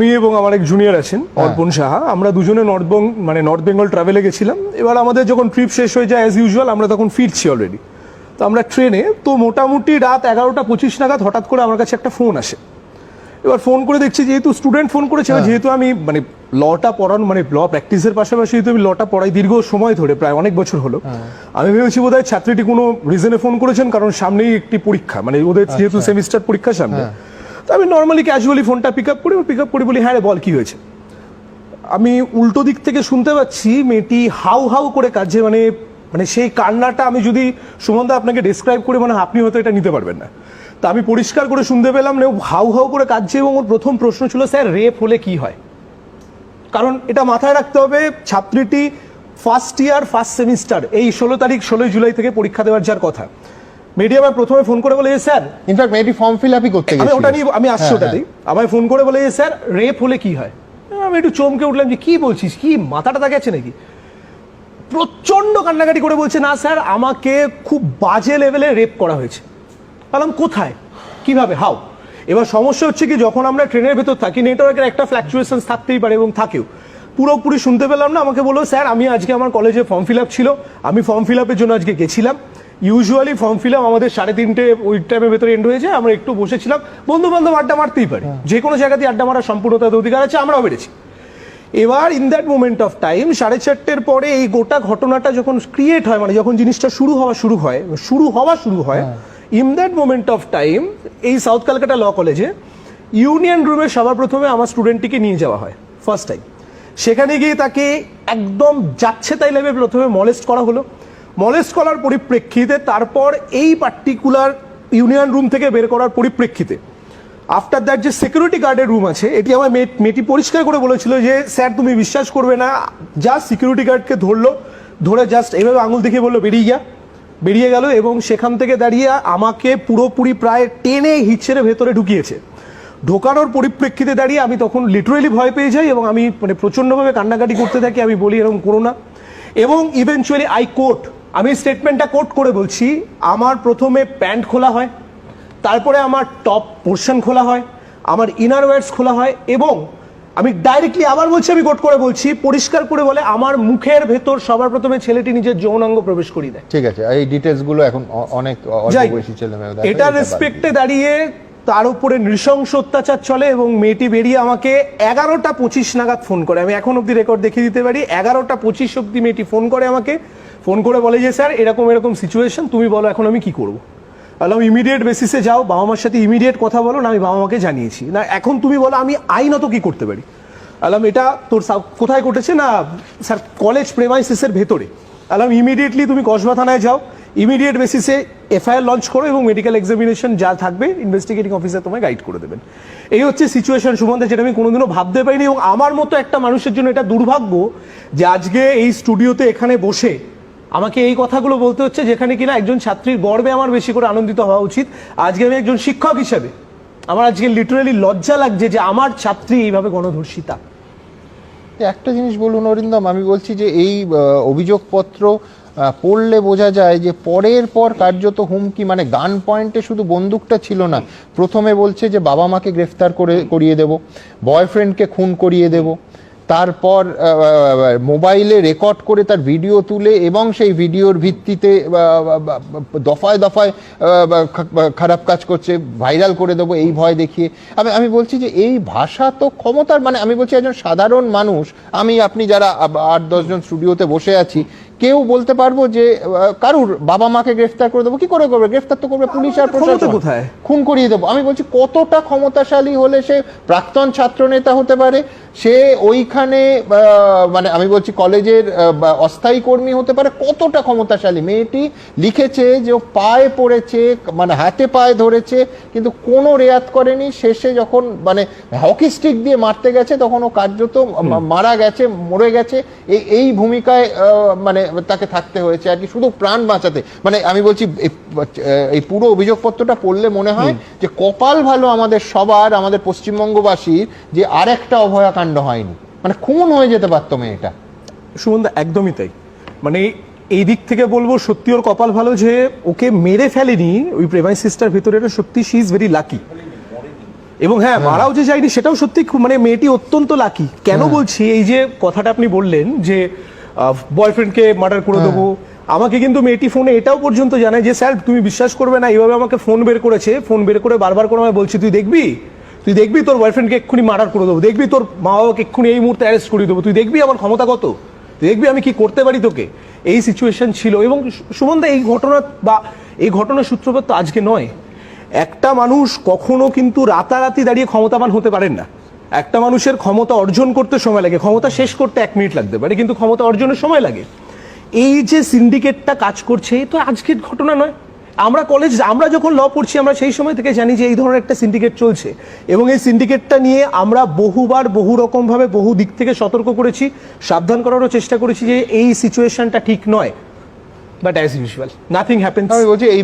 আমি এবং আমার এক জুনিয়র আছেন অর্পণ সাহা, আমরা দুজনে নর্থ বেঙ্গল ট্রাভেলে গেছিলাম। এবার আমাদের যখন ট্রিপ শেষ হয়ে যায় অ্যাজ ইউজুয়াল আমরা তখন ফিরছি অলরেডি। তো আমরা ট্রেনে তো মোটামুটি রাত 11:25 নাগাদ হঠাৎ করে আমার কাছে একটা ফোন আসে। এবার ফোন করে দেখছি যেহেতু স্টুডেন্ট ফোন করেছে, যেহেতু আমি লটা পড়ানো ল প্র্যাকটিসের পাশাপাশি যেহেতু আমি লটা পড়াই দীর্ঘ সময় ধরে, প্রায় অনেক বছর হলো, আমি ভেবেছি বোধহয় ছাত্রীটি কোনো রিজনে ফোন করেছেন, কারণ সামনেই একটি পরীক্ষা, ওদের যেহেতু সেমিস্টার পরীক্ষা সামনে। তো আমি নর্মালি ক্যাজুয়ালি ফোনটা পিক আপ করি বলি, হ্যাঁ রে বল কি হয়েছে। আমি উল্টো দিক থেকে শুনতে পাচ্ছি মেয়েটি হাউ হাউ করে কাঁদছে, সেই কান্নাটা আমি যদি সুমনদা আপনাকে ডেসক্রাইব করে আপনি হয়তো এটা নিতে পারবেন না। তা আমি পরিষ্কার করে শুনতে পেলাম ও হাউ হাউ করে কাঁদছে এবং ওর প্রথম প্রশ্ন ছিল, স্যার রেপ হলে কি হয়। কারণ এটা মাথায় রাখতে হবে, ছাত্রীটি ফার্স্ট ইয়ার ফার্স্ট সেমিস্টার, এই 16 জুলাই থেকে পরীক্ষা দেওয়ার যার কথা। মেয়েটি আমার প্রথমে ফোন করে বলে, স্যার ইনফ্যাক্ট মেয়েটি ফর্ম ফিল আপই করতে গেছে, ওটা নিয়ে আমি আসছি ওটাতেই। আমায় ফোন করে বলে, স্যার রেপ হলে কি হয়। আমি একটু চমকে উঠলাম যে কি বলছিস, কি মাথাটা তাকে আছে নাকি। প্রচন্ড কান্নাকাটি করে বলছে, না স্যার আমাকে খুব বাজে লেভেলে রেপ করা হয়েছে। বললাম কোথায়, কিভাবে, হাউ। এবার সমস্যা হচ্ছে কি, যখন আমরা ট্রেনের ভেতর থাকি নেটওয়ার্কের একটা ফ্ল্যাকচুয়েশন থাকতেই পারে এবং থাকেও, পুরোপুরি শুনতে পেলাম না। আমাকে বললো, স্যার আমি আজকে আমার কলেজে ফর্ম ফিল আপ ছিল, আমি ফর্ম ফিল আপের জন্য আজকে গেছিলাম। ইউজুয়ালি ফর্ম ফিল আপ আমাদের 3:30 ওই টাইমের ভেতরে এন্ড হয়েছে, আমরা একটু বসেছিলাম, বন্ধু বান্ধব আড্ডা মারতেই পারে, যে কোনো জায়গাতেই আড্ডা মারার সম্পূর্ণ তাদের অধিকার আছে, আমরাও বেড়েছি। এবার in that moment of time 4:30 পরে এই গোটা ঘটনাটা যখন ক্রিয়েট হয়, যখন জিনিসটা শুরু হয় in that moment of time এই সাউথ ক্যালকাটা ল কলেজে ইউনিয়ন রুমে সবার প্রথমে আমার স্টুডেন্টটিকে নিয়ে যাওয়া হয় ফার্স্ট টাইম। সেখানে গিয়ে তাকে একদম যাচ্ছে তাই লেভেলে প্রথমে মলেস্ট করা হলো। মলেস্ট করার পরিপ্রেক্ষিতে তারপর এই পার্টিকুলার ইউনিয়ন রুম থেকে বের করার পরিপ্রেক্ষিতে আফটার দ্যাট যে সিকিউরিটি গার্ডের রুম আছে, এটি আমার মেয়েটি পরিষ্কার করে বলেছিল যে, স্যার তুমি বিশ্বাস করবে না, জাস্ট সিকিউরিটি গার্ডকে ধরে জাস্ট এইভাবে আঙুল দেখিয়ে বললো বেরিয়ে গেল এবং সেখান থেকে দাঁড়িয়ে আমাকে পুরোপুরি প্রায় টেনে হিচড়ে ভেতরে ঢুকিয়েছে। ঢোকানোর পরিপ্রেক্ষিতে দাঁড়িয়ে আমি তখন লিটারেলি ভয় পেয়ে যাই এবং আমি প্রচণ্ডভাবে কান্নাকাটি করতে থাকি। আমি বলি এরকম করো না, এবং ইভেনচুয়ালি আমি স্টেটমেন্টটা কোট করে বলছি, আমার প্রথমে প্যান্ট খোলা হয়, তারপরে আমার টপ পোর্শন খোলা হয়, আমার ইনার ওয়্যার্স খোলা হয়, এবং আমি ডাইরেক্টলি আবার বলছি, আমি কোট করে বলছি, পরিষ্কার করে বলে আমার মুখের ভেতর সবার প্রথমে ছেলেটি নিজের যৌনাঙ্গ প্রবেশ করিয়ে দেয়। ঠিক আছে, এই ডিটেইলস গুলো এখন অনেক বেশি ছেলেমেয়েরা এটা রেসপেক্টে দাঁড়িয়ে তার উপরে নৃশংস অত্যাচার চলে এবং মেয়েটি বেরিয়ে আমাকে 11:25 নাগাদ ফোন করে। আমি এখন অব্দি রেকর্ড দেখিয়ে দিতে পারি, 11:25 অব্দি মেয়েটি ফোন করে আমাকে, ফোন করে বলে যে, স্যার এরকম সিচুয়েশন, তুমি বলো এখন আমি কি করবো। বললাম ইমিডিয়েট বেসিসে যাও, বাবা মার সাথে ইমিডিয়েট কথা বলো না, আমি বাবা মাকে জানিয়েছি। না এখন তুমি বলো আমি আইনত কি করতে পারি। বললাম এটা তোর কোথায় ঘটেছে, না স্যার কলেজ প্রেমাইসিসের ভেতরে। বললাম ইমিডিয়েটলি তুমি কসবা থানায় যাও, ইমিডিয়েট বেসিসে এফআইআর লঞ্চ করো এবং মেডিকেল এক্সামিনেশন যা থাকবে ইনভেস্টিগেটিং অফিসার তোমায় গাইড করে দেবেন। এই হচ্ছে সিচুয়েশন সুমন, যেটা আমি কোনোদিনও ভাবতে পারিনি। এবং আমার মতো একটা মানুষের জন্য এটা দুর্ভাগ্য যে আজকে এই স্টুডিওতে এখানে বসে আমাকে এই কথাগুলো বলতে হচ্ছে, যেখানে কিনা একজন ছাত্রীর গর্বে আমার বেশি করে আনন্দিত হওয়া উচিত। আজকে আমি একজন শিক্ষক হিসেবে আমার আজকে লিটারালি লজ্জা লাগছে যে আমার ছাত্রী এইভাবে গণধর্ষিতা। একটা জিনিস বলুন অরিন্দম, আমি বলছি যে এই অভিযোগপত্র পড়লে বোঝা যায় যে পরের পর কার্যত হুমকি, গান পয়েন্টে শুধু বন্দুকটা ছিল না, প্রথমে বলছে যে বাবা মাকে গ্রেফতার করিয়ে দেব, বয়ফ্রেন্ডকে খুন করিয়ে দেব, তারপর মোবাইলে রেকর্ড করে তার ভিডিও তুলে এবং সেই ভিডিওর ভিত্তিতে দফায় দফায় খারাপ কাজ করছে, ভাইরাল করে দেবো এই ভয় দেখিয়ে। আমি বলছি যে এই ভাষা তো ক্ষমতার, আমি বলছি একজন সাধারণ মানুষ, আপনি যারা 8-10 জন স্টুডিওতে বসে আছি, কেউ বলতে পারবো যে কারুর বাবা মাকে গ্রেফতার করে দেবো, কি করে করবে? গ্রেফতার তো করবে পুলিশ আর প্রশাসন, খুন করিয়ে দেবো। আমি বলছি কতটা ক্ষমতাশালী হলে সে প্রাক্তন ছাত্র নেতা হতে পারে, সে ওইখানে আমি বলছি কলেজের অস্থায়ী কর্মী হতে পারে, কতটা ক্ষমতাশালী। মেয়েটি লিখেছে যে ও পায়ে পড়েছে, হাতে পায়ে ধরেছে, কিন্তু কোনো রেয়াত করেনি। শেষে যখন হকি স্টিক দিয়ে মারতে গেছে তখন ও কার্যত মারা গেছে, মরে গেছে। এই ভূমিকায় তাকে থাকতে হয়েছে আর কি, শুধু প্রাণ বাঁচাতে। আমি বলছি এই পুরো অভিযোগপত্রটা পড়লে মনে হয় যে কপাল ভালো আমাদের সবার, আমাদের পশ্চিমবঙ্গবাসীর, যে আর একটা অভয়াকাণ্ড হয়নি। খুন হয়ে যেতে পারতো মেয়েটা। সুমনদা একদমই তাই। এই দিক থেকে বলবো সত্যি ওর কপাল ভালো যে ওকে মেরে ফেলেনি ওই প্রেমাইসিসটার ভিতরে, এটা সত্যি শি ইজ ভেরি লাকি। এবং হ্যাঁ মারাও যে যায়নি সেটাও সত্যি খুব মানে মেয়েটি অত্যন্ত লাকি। কেন বলছি, এই যে কথাটা আপনি বললেন যে বয়ফ্রেন্ডকে মার্ডার করে দেবো, আমাকে কিন্তু মেয়েটি ফোনে এটাও পর্যন্ত জানায় যে স্যার তুমি বিশ্বাস করবে না, এইভাবে আমাকে ফোন বের করেছে, ফোন বের করে বারবার করে আমায় বলছে তুই দেখবি তোর বয়ফ্রেন্ডকে এক্ষুনি মার্ডার করে দেবো, দেখবি তোর মা বাবাকে এক্ষুনি এই মুহূর্তে অ্যারেস্ট করে দেবো, তুই দেখবি আমার ক্ষমতা কত, তুই দেখবি আমি কি করতে পারি তোকে। এই সিচুয়েশন ছিল। এবং সুমনদা এই ঘটনার সূত্রপাত তো আজকে নয়। একটা মানুষ কখনো কিন্তু রাতারাতি দাঁড়িয়ে ক্ষমতাবান হতে পারেন না। একটা মানুষের ক্ষমতা অর্জন করতে সময় লাগে, ক্ষমতা শেষ করতে 1 মিনিট লাগতে পারে, কিন্তু ক্ষমতা অর্জনের সময় লাগে। এই যে সিন্ডিকেটটা কাজ করছে এই তো আজকের ঘটনা নয়। আমরা যখন ল পড়ছি আমরা সেই সময় থেকে জানি যে এই ধরনের একটা সিন্ডিকেট চলছে, এবং এই সিন্ডিকেটটা নিয়ে আমরা বহুবার বহু রকমভাবে বহু দিক থেকে সতর্ক করেছি, সাবধান করারও চেষ্টা করেছি যে এই সিচুয়েশনটা ঠিক নয়, but as usual nothing happens. আমি বলছি এই